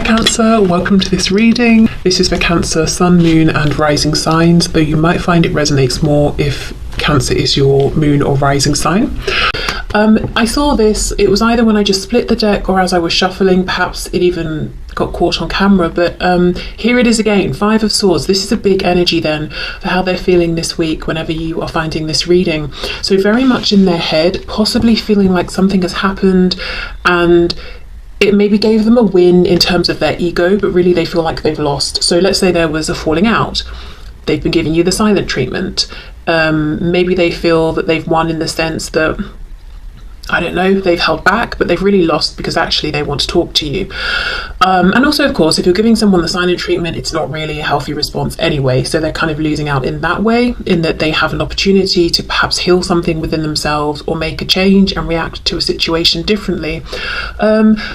Cancer, welcome to this reading. This is for Cancer, Sun, Moon and Rising signs, though you might find it resonates more if Cancer is your moon or rising sign. I saw this, it was either when I just split the deck or as I was shuffling, perhaps it even got caught on camera, but here it is again, Five of Swords. This is a big energy then for how they're feeling this week whenever you are finding this reading. So very much in their head, possibly feeling like something has happened and it maybe gave them a win in terms of their ego, but really they feel like they've lost. So let's say there was a falling out. They've been giving you the silent treatment. Maybe they feel that they've won in the sense that, I don't know, they've held back, but they've really lost because actually they want to talk to you. And also, of course, if you're giving someone the silent treatment, it's not really a healthy response anyway. So they're kind of losing out in that way, in that they have an opportunity to perhaps heal something within themselves or make a change and react to a situation differently.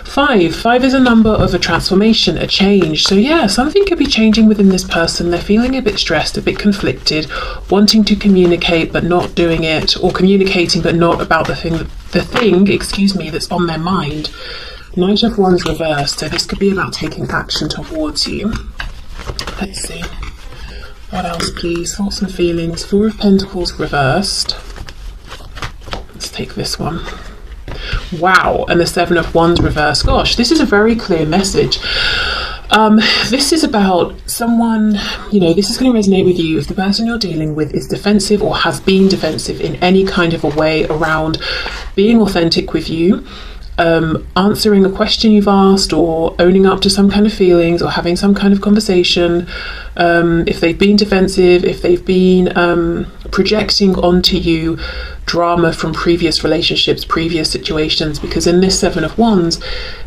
Five is a number of a transformation, a change. So yeah, something could be changing within this person. They're feeling a bit stressed, a bit conflicted, wanting to communicate but not doing it, or communicating but not about the thing that's on their mind. Knight of Wands reversed, so this could be about taking action towards you. Let's see. What else, please? Thoughts and feelings. Four of Pentacles reversed. Let's take this one. Wow, and the Seven of Wands reversed. Gosh, this is a very clear message. This is about someone, this is going to resonate with you if the person you're dealing with is defensive or has been defensive in any kind of a way around being authentic with you, answering a question you've asked or owning up to some kind of feelings or having some kind of conversation. If they've been defensive, if they've been projecting onto you drama from previous relationships, previous situations, because in this Seven of Wands,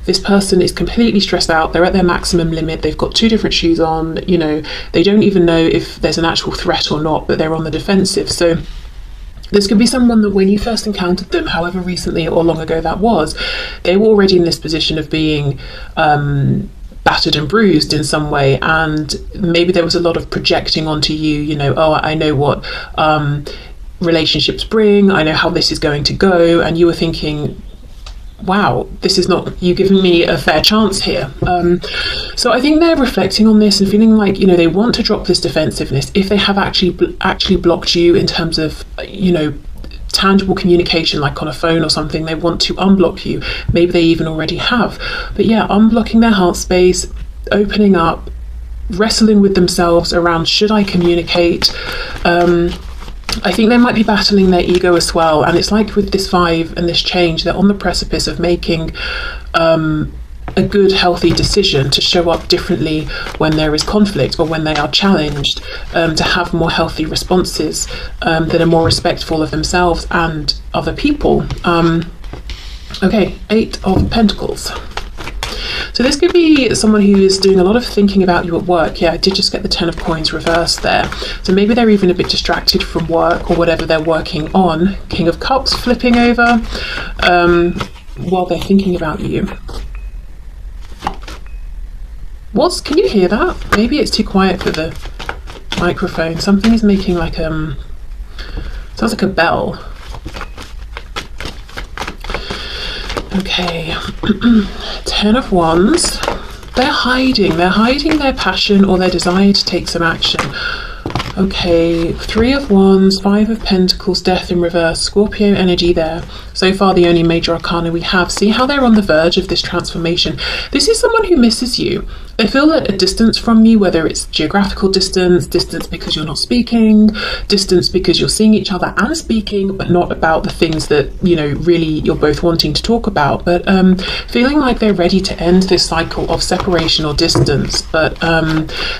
this person is completely stressed out. They're at their maximum limit. They've got two different shoes on. They don't even know if there's an actual threat or not, but they're on the defensive. So this could be someone that when you first encountered them, however recently or long ago that was, they were already in this position of being battered and bruised in some way, and maybe there was a lot of projecting onto you, oh, I know what relationships bring, I know how this is going to go, and you were thinking, wow, this is not you giving me a fair chance here. So I think they're reflecting on this and feeling like, they want to drop this defensiveness. If they have actually blocked you in terms of, tangible communication, like on a phone or something, they want to unblock you. Maybe they even already have. But yeah, unblocking their heart space, opening up, wrestling with themselves around, should I communicate? I think they might be battling their ego as well, and it's like with this Five and this change, they're on the precipice of making a good, healthy decision to show up differently when there is conflict or when they are challenged, to have more healthy responses that are more respectful of themselves and other people. Okay, Eight of Pentacles. So this could be someone who is doing a lot of thinking about you at work. Yeah, I did just get the Ten of Coins reversed there. So maybe they're even a bit distracted from work or whatever they're working on. King of Cups flipping over while they're thinking about you. Can you hear that? Maybe it's too quiet for the microphone. Something is making like sounds like a bell. Okay. Ten of Wands. They're hiding their passion or their desire to take some action. Okay, Three of Wands, Five of Pentacles, Death in reverse, Scorpio energy there. So far the only major arcana we have. See how they're on the verge of this transformation. This is someone who misses you. They feel at a distance from you, whether it's geographical distance because you're not speaking, distance because you're seeing each other and speaking, but not about the things that, really you're both wanting to talk about. But feeling like they're ready to end this cycle of separation or distance. But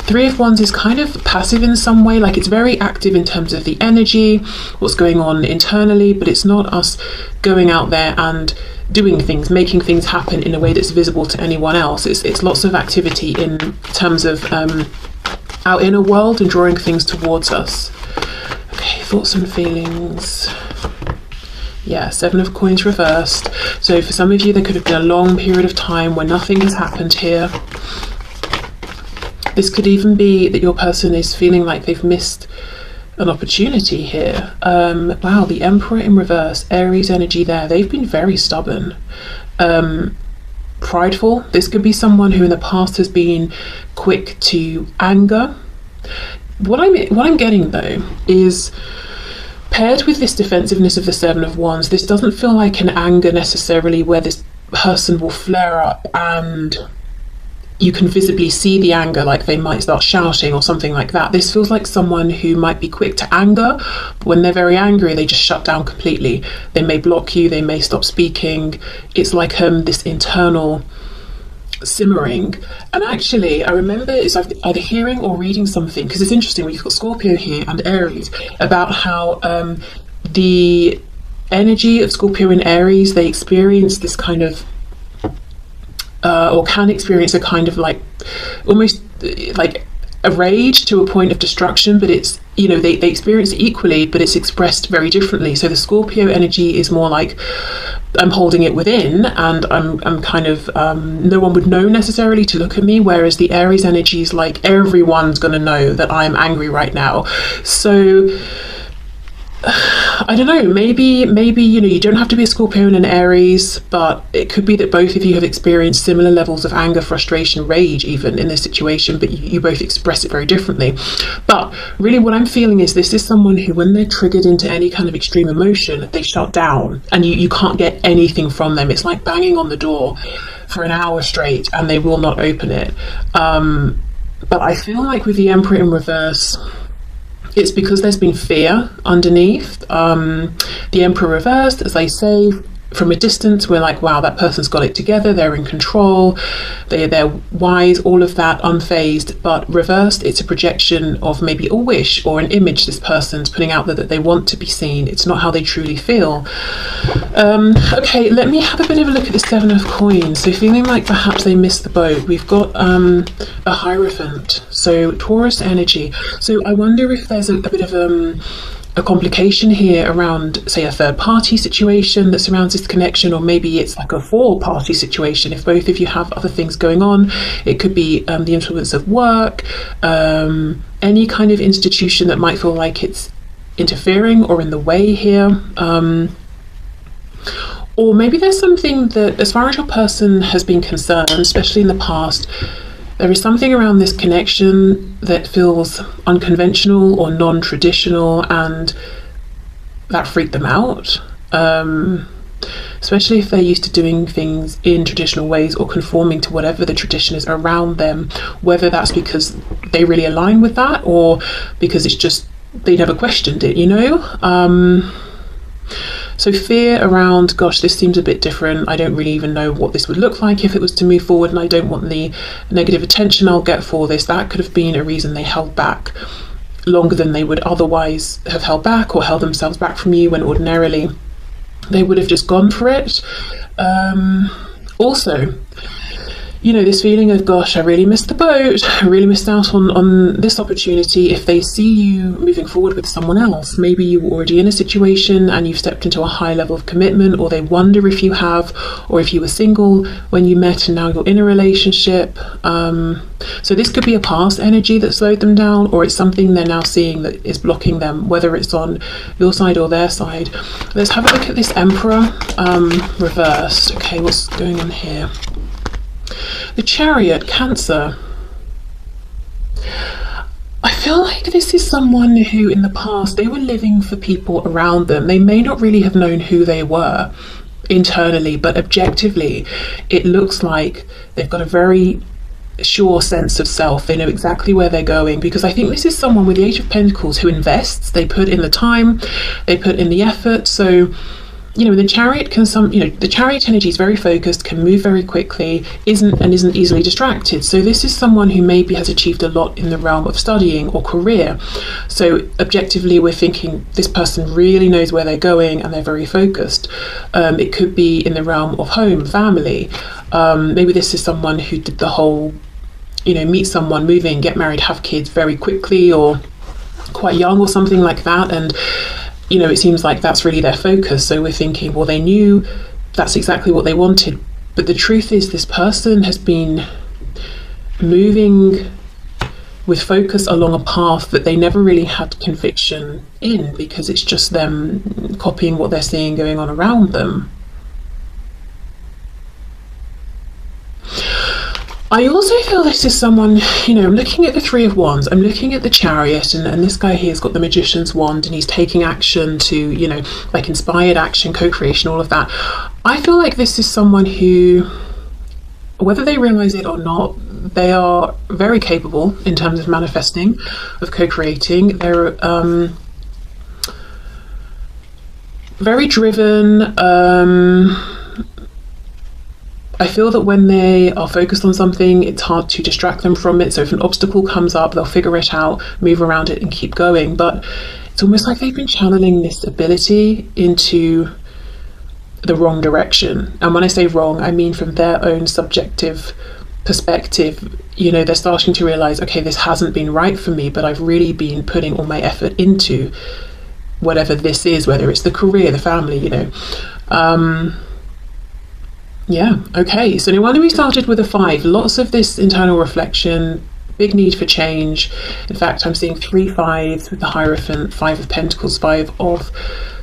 Three of Wands is kind of passive in some way, like it's very active in terms of the energy, what's going on internally, but it's not us going out there and doing things, making things happen in a way that's visible to anyone else. It's lots of activity in terms of our inner world and drawing things towards us. Okay, thoughts and feelings. Yeah, Seven of Coins reversed. So for some of you, there could have been a long period of time where nothing has happened here. This could even be that your person is feeling like they've missed an opportunity here. Wow, the Emperor in reverse, Aries energy there. They've been very stubborn. prideful. This could be someone who in the past has been quick to anger. What I'm getting though is, paired with this defensiveness of the Seven of Wands, this doesn't feel like an anger necessarily where this person will flare up and you can visibly see the anger, like they might start shouting or something like that. This feels like someone who might be quick to anger, but when they're very angry, they just shut down completely. They may block you, they may stop speaking. It's like this internal simmering. And actually, I remember it's either hearing or reading something, because it's interesting, we've got Scorpio here and Aries, about how the energy of Scorpio and Aries, they experience this kind of or can experience a kind of like almost like a rage to a point of destruction, but it's, you know, they experience it equally, but it's expressed very differently. So the Scorpio energy is more like, I'm holding it within and I'm kind of no one would know necessarily to look at me, whereas the Aries energy is like, everyone's going to know that I'm angry right now. So I don't know, maybe, you know, you don't have to be a Scorpio and an Aries, but it could be that both of you have experienced similar levels of anger, frustration, rage even in this situation, but you both express it very differently. But really what I'm feeling is this is someone who, when they're triggered into any kind of extreme emotion, they shut down and you can't get anything from them. It's like banging on the door for an hour straight and they will not open it. But I feel like with the Emperor in reverse, it's because there's been fear underneath. The Emperor reversed, as I say, from a distance, we're like, wow, that person's got it together, they're in control, they're wise, all of that, unfazed. But reversed, it's a projection of maybe a wish or an image this person's putting out there that they want to be seen. It's not how they truly feel. Okay, let me have a bit of a look at the Seven of Coins. So feeling like perhaps they missed the boat. We've got a Hierophant, so Taurus energy. So I wonder if there's a bit of a complication here around, say, a third party situation that surrounds this connection, or maybe it's like a four-party situation. If both of you have other things going on, it could be the influence of work, any kind of institution that might feel like it's interfering or in the way here. Or maybe there's something that, as far as your person has been concerned, especially in the past, there is something around this connection that feels unconventional or non-traditional, and that freaked them out. Especially if they're used to doing things in traditional ways or conforming to whatever the tradition is around them, whether that's because they really align with that or because it's just they never questioned it, you know? So fear around, gosh, this seems a bit different. I don't really even know what this would look like if it was to move forward, and I don't want the negative attention I'll get for this. That could have been a reason they held back longer than they would otherwise have held back, or held themselves back from you when ordinarily they would have just gone for it. Also, you know, this feeling of, gosh, I really missed the boat, I really missed out on this opportunity. If they see you moving forward with someone else, maybe you were already in a situation and you've stepped into a high level of commitment, or they wonder if you have, or if you were single when you met and now you're in a relationship. So this could be a past energy that slowed them down, or it's something they're now seeing that is blocking them, whether it's on your side or their side. Let's have a look at this Emperor reversed. Okay, what's going on here? The Chariot, Cancer. I feel like this is someone who in the past, they were living for people around them. They may not really have known who they were internally, but objectively it looks like they've got a very sure sense of self. They know exactly where they're going, because I think this is someone with the Eight of Pentacles who invests. They put in the time, they put in the effort. So, you know, the Chariot the Chariot energy is very focused, can move very quickly, isn't easily distracted. So this is someone who maybe has achieved a lot in the realm of studying or career. So objectively, we're thinking this person really knows where they're going and they're very focused. It could be in the realm of home, family. Maybe this is someone who did the whole, you know, meet someone, move in, get married, have kids very quickly, or quite young or something like that. And you know, it seems like that's really their focus. So we're thinking, well, they knew that's exactly what they wanted. But the truth is, this person has been moving with focus along a path that they never really had conviction in, because it's just them copying what they're seeing going on around them. I also feel this is someone, you know, I'm looking at the Three of Wands, I'm looking at the Chariot, and this guy here has got the Magician's wand, and he's taking action to, you know, like inspired action, co-creation, all of that. I feel like this is someone who, whether they realize it or not, they are very capable in terms of manifesting, of co-creating. They're very driven. I feel that when they are focused on something, it's hard to distract them from it. So if an obstacle comes up, they'll figure it out, move around it and keep going. But it's almost like they've been channeling this ability into the wrong direction. And when I say wrong, I mean from their own subjective perspective. You know, they're starting to realize, okay, this hasn't been right for me, but I've really been putting all my effort into whatever this is, whether it's the career, the family, you know. Yeah, okay, so no wonder we started with a 5. Lots of this internal reflection, big need for change. In fact, I'm seeing 3 5s with the Hierophant, 5 of Pentacles, 5 of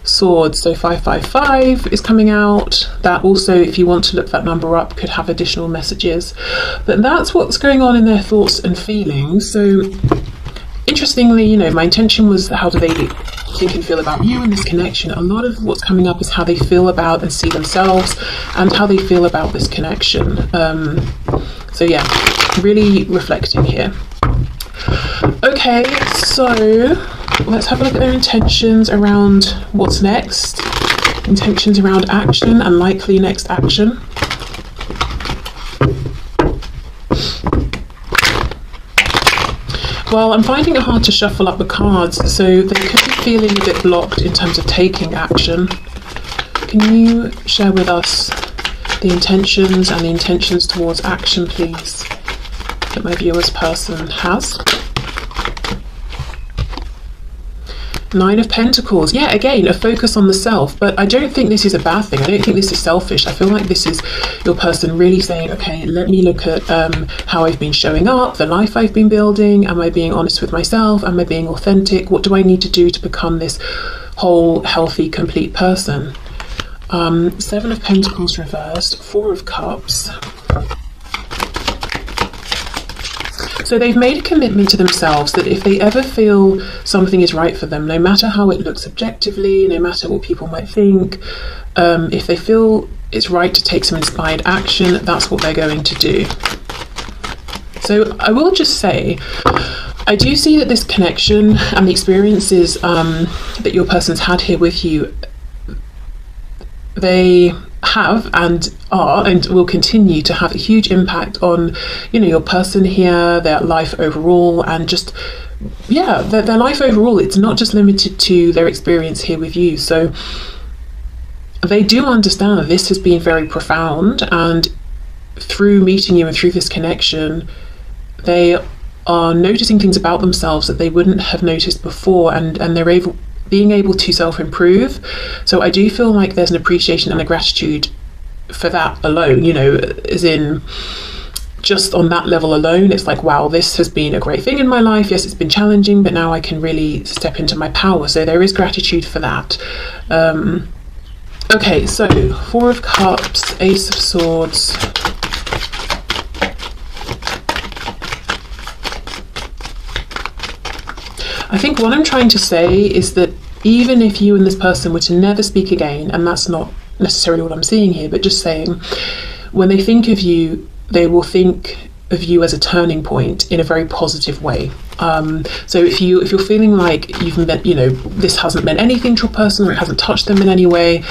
Swords. So 555 is coming out. That also, if you want to look that number up, could have additional messages. But that's what's going on in their thoughts and feelings. So interestingly, you know, my intention was how do they think and feel about you and this connection. A lot of what's coming up is how they feel about and see themselves, and how they feel about this connection. So yeah, really reflecting here. Okay, so let's have a look at their intentions around what's next. Intentions around action and likely next action. Well, I'm finding it hard to shuffle up the cards, so they could be feeling a bit blocked in terms of taking action. Can you share with us the intentions and the intentions towards action, please, that my viewer's person has? 9 of Pentacles. Yeah, again, a focus on the self, but I don't think this is a bad thing. I don't think this is selfish. I feel like this is your person really saying, okay, let me look at how I've been showing up, the life I've been building. Am I being honest with myself? Am I being authentic? What do I need to do to become this whole, healthy, complete person? 7 of Pentacles reversed, 4 of Cups. So they've made a commitment to themselves that if they ever feel something is right for them, no matter how it looks objectively, no matter what people might think, if they feel it's right to take some inspired action, that's what they're going to do. So I will just say, I do see that this connection and the experiences that your person's had here with you, they have and are and will continue to have a huge impact on, you know, your person here, their life overall, and just, yeah, their life overall. It's not just limited to their experience here with you. So they do understand that this has been very profound, and through meeting you and through this connection, they are noticing things about themselves that they wouldn't have noticed before, and they're being able to self-improve. So I do feel like there's an appreciation and a gratitude for that alone, you know, as in just on that level alone, it's like, wow, this has been a great thing in my life. Yes, it's been challenging, but now I can really step into my power. So there is gratitude for that. Okay, so 4 of Cups, Ace of Swords. I think what I'm trying to say is that even if you and this person were to never speak again, and that's not necessarily what I'm seeing here, but just saying, when they think of you, they will think of you as a turning point in a very positive way. So if you're feeling like you've met, you know, this hasn't meant anything to a person, or it hasn't touched them in any way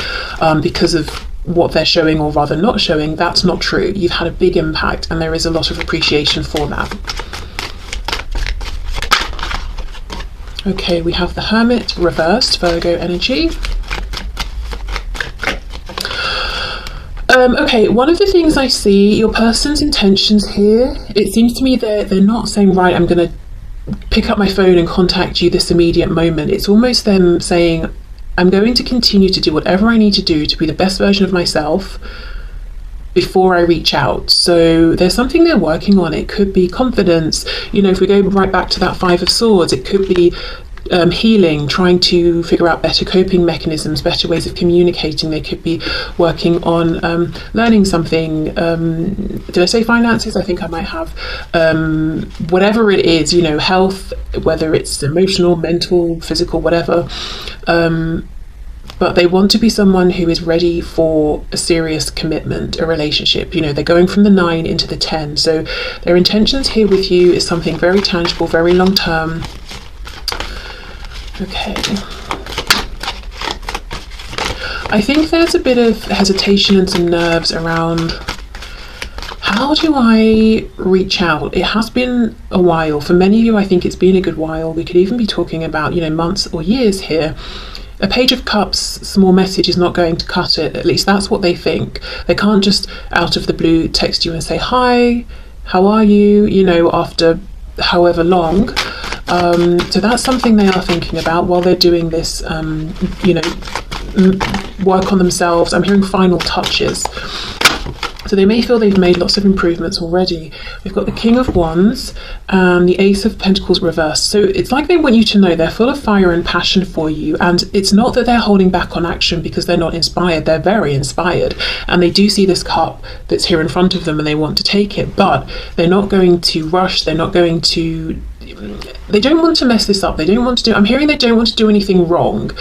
because of what they're showing, or rather not showing, that's not true. You've had a big impact, and there is a lot of appreciation for that. Okay, we have the Hermit reversed, Virgo energy. Okay, one of the things I see, your person's intentions here, it seems to me they're not saying, right, I'm going to pick up my phone and contact you this immediate moment. It's almost them saying, I'm going to continue to do whatever I need to do to be the best version of myself before I reach out. So there's something they're working on. It could be confidence. You know, if we go right back to that 5 of Swords, it could be healing, trying to figure out better coping mechanisms, better ways of communicating. They could be working on learning something. Did I say finances? I think I might have. Whatever it is, you know, health, whether it's emotional, mental, physical, whatever. But they want to be someone who is ready for a serious commitment, a relationship. You know, they're going from the 9 into the 10. So their intentions here with you is something very tangible, very long term. Okay. I think there's a bit of hesitation and some nerves around, how do I reach out? It has been a while. For many of you, I think it's been a good while. We could even be talking about, you know, months or years here. A Page of Cups, small message is not going to cut it. At least that's what they think. They can't just out of the blue text you and say, hi, how are you? You know, after however long. So that's something they are thinking about while they're doing this, you know, work on themselves. I'm hearing final touches. So they may feel they've made lots of improvements already. We've got the King of Wands and the Ace of Pentacles reversed. So it's like they want you to know they're full of fire and passion for you. And it's not that they're holding back on action because they're not inspired. They're very inspired. And they do see this cup that's here in front of them and they want to take it. But they're not going to rush. They're not going to... They don't want to mess this up. They don't want to do... I'm hearing they don't want to do anything wrong.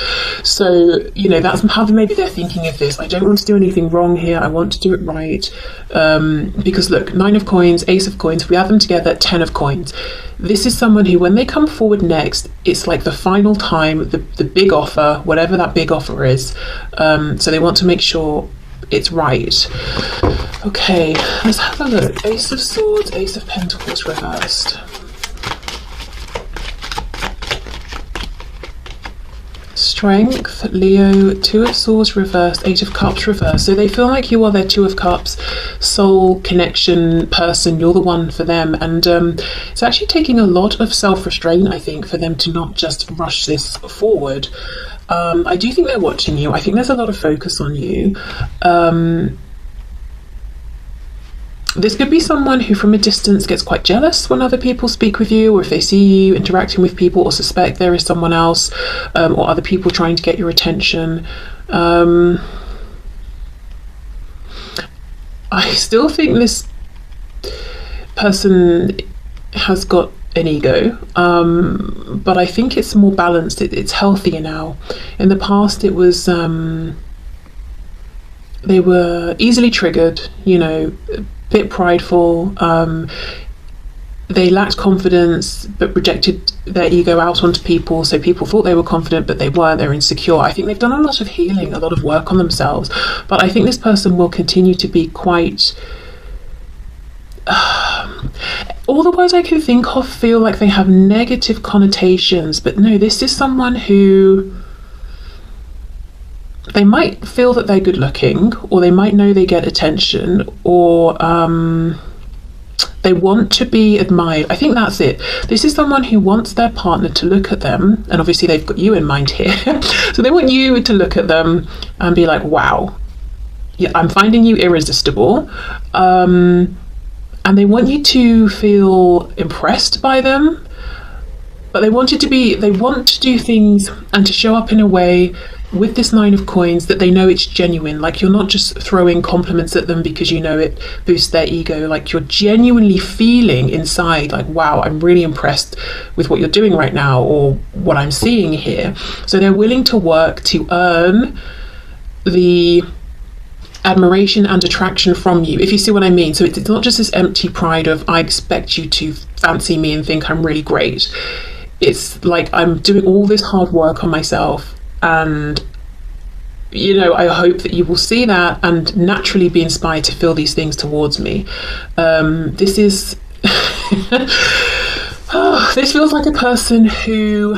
So, you know, that's how maybe they're thinking of this. I don't want to do anything wrong here. I want to do it right. Because look, 9 of coins, Ace of coins, if we add them together, 10 of coins. This is someone who, when they come forward next, it's like the final time, the big offer, whatever that big offer is. So they want to make sure it's right. Okay, let's have a look. Ace of Swords, Ace of Pentacles reversed. Strength, Leo, 2 of Swords reversed, 8 of Cups reversed. So they feel like you are their 2 of Cups, soul connection person. You're the one for them. And it's actually taking a lot of self-restraint, I think, for them to not just rush this forward. I do think they're watching you. I think there's a lot of focus on you. This could be someone who from a distance gets quite jealous when other people speak with you, or if they see you interacting with people or suspect there is someone else or other people trying to get your attention. I still think this person has got an ego, but I think it's more balanced. It's healthier now. In the past it was they were easily triggered, you know, bit prideful, they lacked confidence but projected their ego out onto people, so people thought they were confident but they weren't. They're insecure. I think they've done a lot of healing, a lot of work on themselves, but I think this person will continue to be quite all the words I can think of feel like they have negative connotations, but no, this is someone who they might feel that they're good looking, or they might know they get attention, or they want to be admired. I think that's it. This is someone who wants their partner to look at them, and obviously they've got you in mind here. So they want you to look at them and be like, wow, yeah, I'm finding you irresistible. And they want you to feel impressed by them, but they want to do things and to show up in a way with this 9 of coins that they know it's genuine. Like, you're not just throwing compliments at them because you know it boosts their ego. Like, you're genuinely feeling inside like, wow, I'm really impressed with what you're doing right now, or what I'm seeing here. So they're willing to work to earn the admiration and attraction from you, if you see what I mean. So it's not just this empty pride of, I expect you to fancy me and think I'm really great. It's like, I'm doing all this hard work on myself, and you know, I hope that you will see that and naturally be inspired to feel these things towards me. This is this feels like a person who,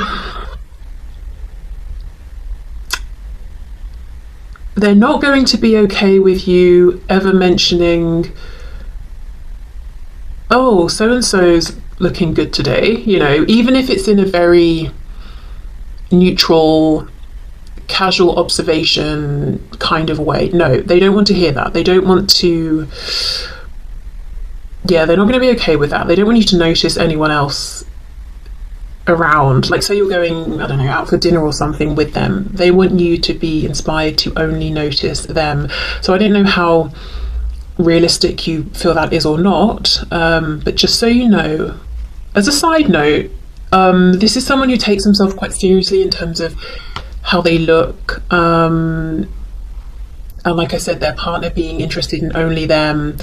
they're not going to be okay with you ever mentioning, oh, so-and-so's looking good today, you know, even if it's in a very neutral, casual observation kind of way. No, they don't want to hear that. They don't want to, yeah, they're not going to be okay with that. They don't want you to notice anyone else around. Like, say you're going, I don't know, out for dinner or something with them, they want you to be inspired to only notice them. So I don't know how realistic you feel that is or not, but just so you know, as a side note, this is someone who takes himself quite seriously in terms of how they look, and like I said, their partner being interested in only them.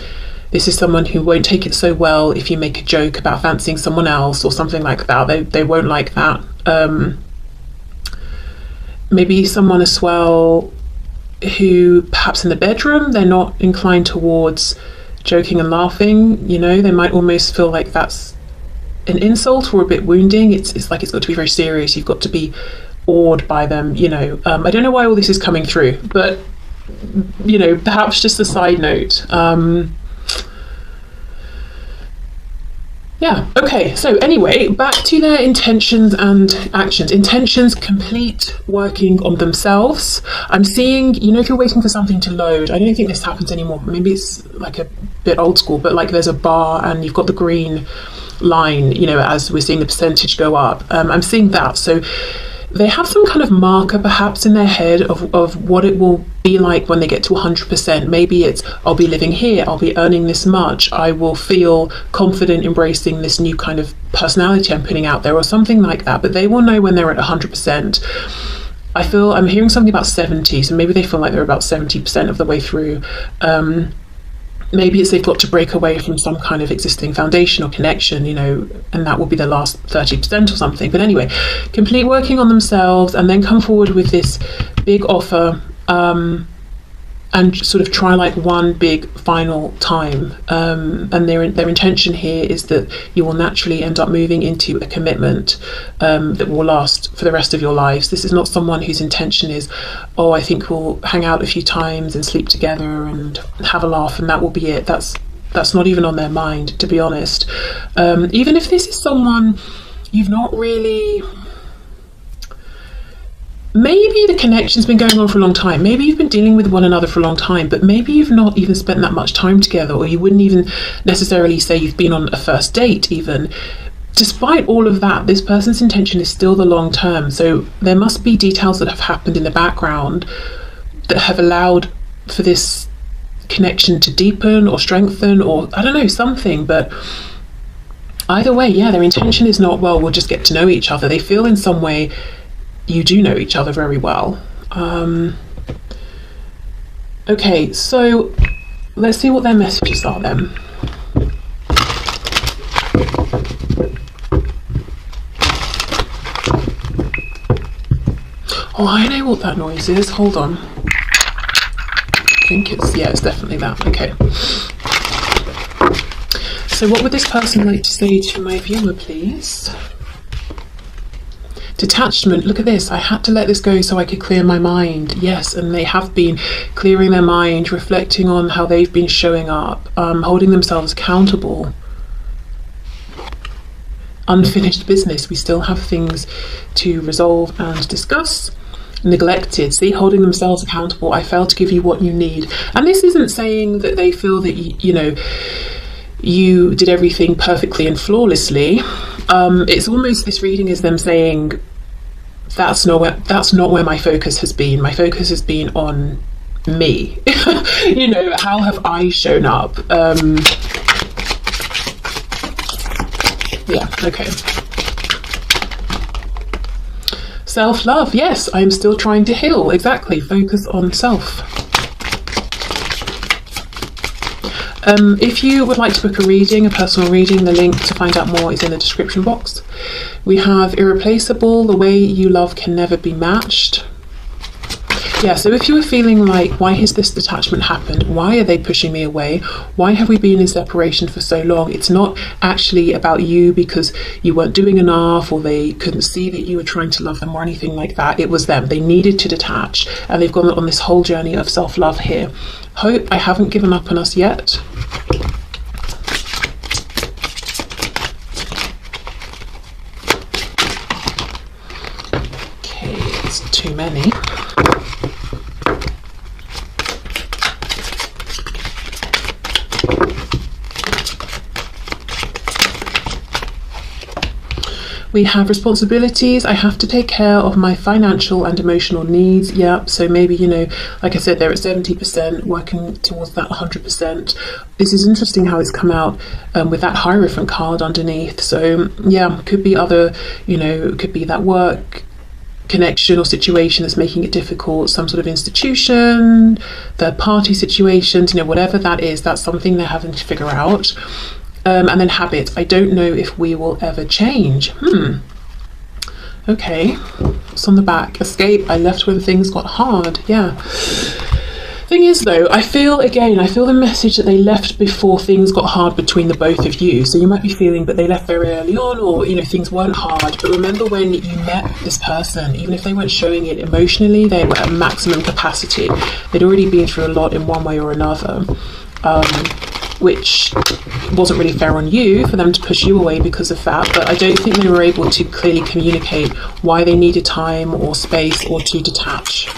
This is someone who won't take it so well if you make a joke about fancying someone else or something like that. They won't like that. Maybe someone as well who perhaps in the bedroom they're not inclined towards joking and laughing. You know, they might almost feel like that's an insult or a bit wounding. It's like it's got to be very serious. You've got to be awed by them, you know. I don't know why all this is coming through, but you know, perhaps just a side note. Yeah, okay, so anyway, back to their intentions and actions. Intentions, complete working on themselves. I'm seeing, you know, if you're waiting for something to load, I don't think this happens anymore, maybe it's like a bit old school, but like there's a bar and you've got the green line, you know, as we're seeing the percentage go up. I'm seeing that. So they have some kind of marker perhaps in their head of what it will be like when they get to 100%. Maybe it's, I'll be living here, I'll be earning this much, I will feel confident embracing this new kind of personality I'm putting out there, or something like that. But they will know when they're at 100%. I feel I'm hearing something about 70, so maybe they feel like they're about 70% of the way through. Maybe it's they've got to break away from some kind of existing foundation or connection, you know, and that will be the last 30% or something. But anyway, complete working on themselves and then come forward with this big offer, and sort of try like one big final time. And their intention here is that you will naturally end up moving into a commitment that will last for the rest of your lives. This is not someone whose intention is, oh, I think we'll hang out a few times and sleep together and have a laugh and that will be it. That's not even on their mind, to be honest. Even if this is someone you've not really... Maybe the connection's been going on for a long time. Maybe you've been dealing with one another for a long time, but maybe you've not even spent that much time together, or you wouldn't even necessarily say you've been on a first date even. Despite all of that, this person's intention is still the long term. So there must be details that have happened in the background that have allowed for this connection to deepen or strengthen, or I don't know, something. But either way, yeah, their intention is not, well, we'll just get to know each other. They feel in some way you do know each other very well. Okay, so let's see what their messages are then. Oh, I know what that noise is. Hold on. I think it's definitely that. Okay. So what would this person like to say to my viewer, please? Detachment, look at this. I had to let this go so I could clear my mind. Yes, and they have been clearing their mind, reflecting on how they've been showing up, holding themselves accountable. Unfinished business. We still have things to resolve and discuss. Neglected. See, holding themselves accountable. I failed to give you what you need. And this isn't saying that they feel that, you know, you did everything perfectly and flawlessly. It's almost, this reading is them saying, that's not where my focus has been. My focus has been on me. You know, how have I shown up? Yeah, okay. Self-love, yes, I'm still trying to heal. Exactly, focus on self. If you would like to book a reading, a personal reading, the link to find out more is in the description box. We have irreplaceable, the way you love can never be matched. Yeah, so if you were feeling like, why has this detachment happened? Why are they pushing me away? Why have we been in separation for so long? It's not actually about you because you weren't doing enough or they couldn't see that you were trying to love them or anything like that. It was them. They needed to detach and they've gone on this whole journey of self-love here. Hope I haven't given up on us yet. Okay, it's too many. We have responsibilities. I have to take care of my financial and emotional needs. Yeah, so maybe, you know, like I said, they're at 70%, working towards that 100%. This is interesting how it's come out with that Hierophant card underneath. So yeah, could be other, you know, could be that work connection or situation that's making it difficult, some sort of institution, third party situations, you know, whatever that is, that's something they're having to figure out. And then habits. I don't know if we will ever change. Okay, what's on the back? Escape. I left when things got hard. Yeah. Thing is though, I feel the message that they left before things got hard between the both of you. So you might be feeling that they left very early on, or, you know, things weren't hard. But remember, when you met this person, even if they weren't showing it emotionally, they were at maximum capacity. They'd already been through a lot in one way or another. Which wasn't really fair on you for them to push you away because of that, but I don't think they were able to clearly communicate why they needed time or space or to detach.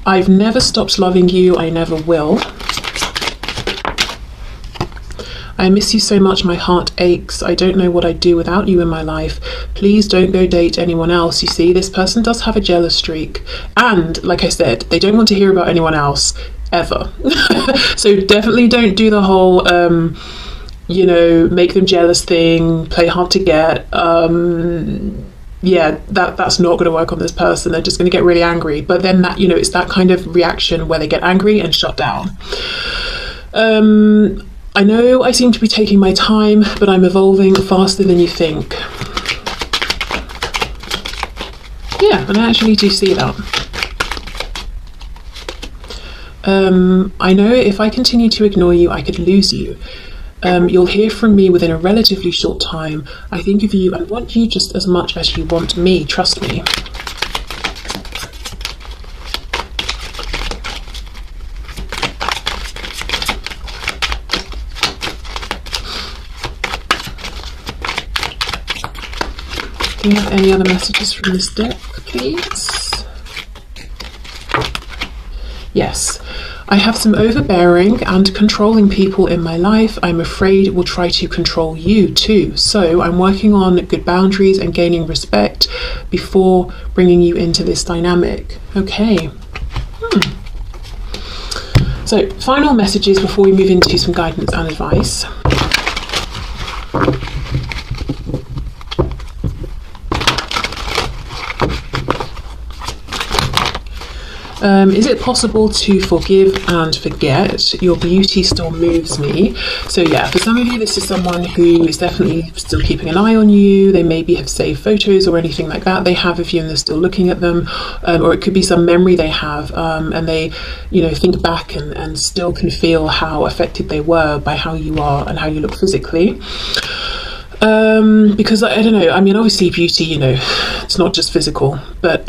I've never stopped loving you, I never will. I miss you so much, my heart aches. I don't know what I'd do without you in my life. Please don't go date anyone else. You see, this person does have a jealous streak. And like I said, they don't want to hear about anyone else ever. So definitely don't do the whole, you know, make them jealous thing, play hard to get. Yeah, that's not going to work on this person. They're just going to get really angry. But then that, you know, it's that kind of reaction where they get angry and shut down. I know I seem to be taking my time, but I'm evolving faster than you think. Yeah, and I actually do see that. I know if I continue to ignore you, I could lose you. You'll hear from me within a relatively short time. I think of you and want you just as much as you want me, trust me. Do you have any other messages from this deck, please? Yes. I have some overbearing and controlling people in my life. I'm afraid will try to control you too. So I'm working on good boundaries and gaining respect before bringing you into this dynamic. Okay. So final messages before we move into some guidance and advice. Is it possible to forgive and forget? Your beauty still moves me. So yeah, for some of you, this is someone who is definitely still keeping an eye on you. They maybe have saved photos or anything like that they have of you and they're still looking at them. Or it could be some memory they have and they, you know, think back and still can feel how affected they were by how you are and how you look physically. Because I don't know, I mean, obviously beauty, you know, it's not just physical, but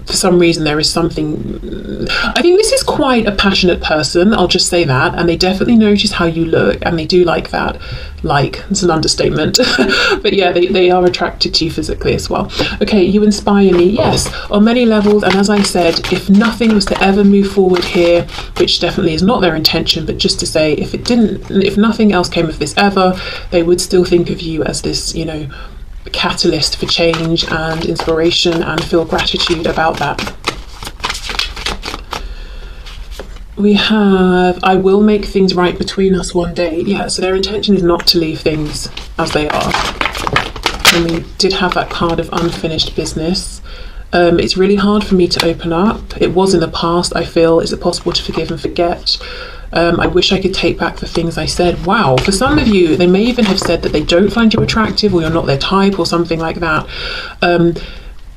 for some reason there is something, I think this is quite a passionate person, I'll just say that, and they definitely notice how you look and they do like that. Like, it's an understatement. But yeah, they are attracted to you physically as well. Okay, you inspire me, yes, on many levels, and as I said, if nothing was to ever move forward here, which definitely is not their intention, but just to say, if nothing else came of this ever, they would still think of you as this, you know, catalyst for change and inspiration and feel gratitude about that. We have, I will make things right between us one day. Yeah, so their intention is not to leave things as they are. And we did have that card of unfinished business. It's really hard for me to open up. It was in the past, I feel. Is it possible to forgive and forget? I wish I could take back the things I said. Wow, for some of you, they may even have said that they don't find you attractive or you're not their type or something like that.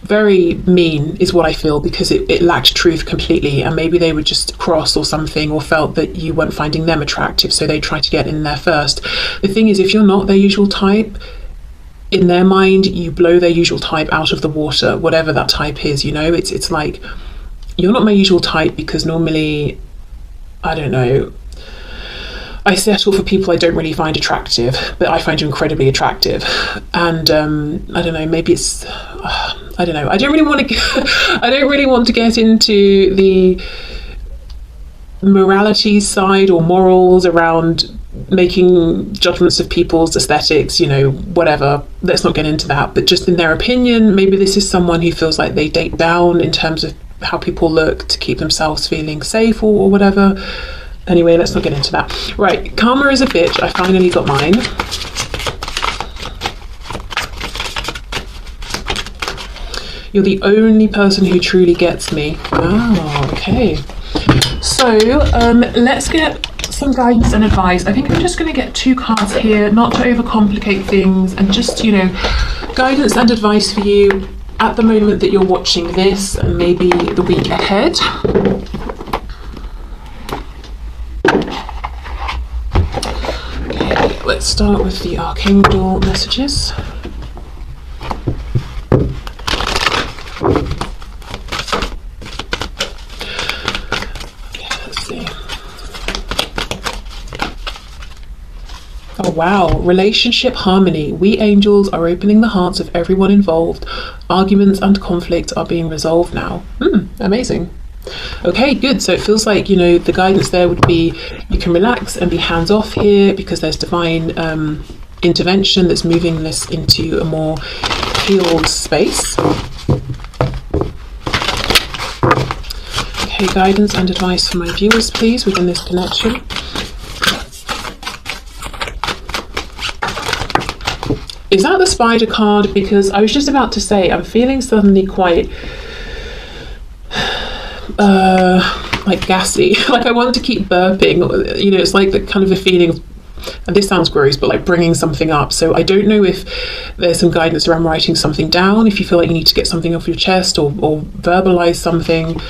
Very mean is what I feel, because it lacked truth completely, and maybe they were just cross or something, or felt that you weren't finding them attractive, so they tried to get in there first. The thing is, if you're not their usual type, in their mind, you blow their usual type out of the water, whatever that type is, you know. It's like, you're not my usual type because normally, I don't know, I settle for people I don't really find attractive, but I find you incredibly attractive. And I don't know, maybe it's, I don't know. I don't really want to get into the morality side or morals around making judgments of people's aesthetics, you know, whatever. Let's not get into that. But just in their opinion, maybe this is someone who feels like they date down in terms of how people look to keep themselves feeling safe or whatever. Anyway, let's not get into that. Right, karma is a bitch. I finally got mine. You're the only person who truly gets me. Oh, okay. So let's get some guidance and advice. I think I'm just going to get 2 cards here, not to overcomplicate things, and just, you know, guidance and advice for you at the moment that you're watching this, and maybe the week ahead. Okay, let's start with the Archangel messages. Oh wow, relationship harmony. We angels are opening the hearts of everyone involved. Arguments and conflict are being resolved now. Amazing. Okay, good. So it feels like, you know, the guidance there would be you can relax and be hands off here because there's divine intervention that's moving this into a more healed space. Okay, guidance and advice for my viewers, please, within this connection. Is that the spider card? Because I was just about to say, I'm feeling suddenly quite like gassy. Like I want to keep burping. You know, it's like the kind of a feeling of, and this sounds gross, but like bringing something up. So I don't know if there's some guidance around writing something down, if you feel like you need to get something off your chest or verbalize something.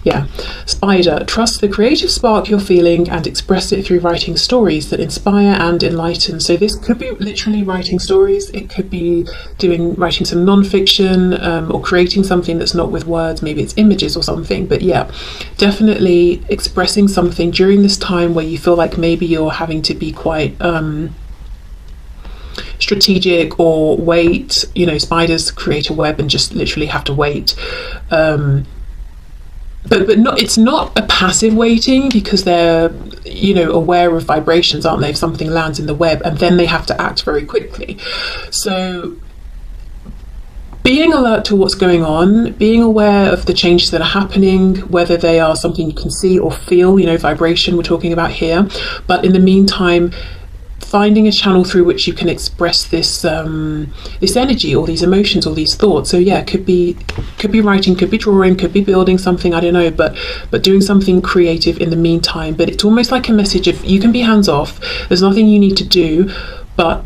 Yeah, spider, trust the creative spark you're feeling and express it through writing stories that inspire and enlighten. So this could be literally writing stories. It could be writing some non-fiction or creating something that's not with words. Maybe it's images or something. But yeah, definitely expressing something during this time where you feel like maybe you're having to be quite strategic or wait. You know, spiders create a web and just literally have to wait. But not, it's not a passive waiting, because they're, you know, aware of vibrations, aren't they? If something lands in the web, and then they have to act very quickly. So being alert to what's going on, being aware of the changes that are happening, whether they are something you can see or feel, you know, vibration we're talking about here. But in the meantime, finding a channel through which you can express this this energy or these emotions or these thoughts. So yeah, could be writing, could be drawing, could be building something, I don't know, but doing something creative in the meantime. But it's almost like a message of you can be hands off, there's nothing you need to do, but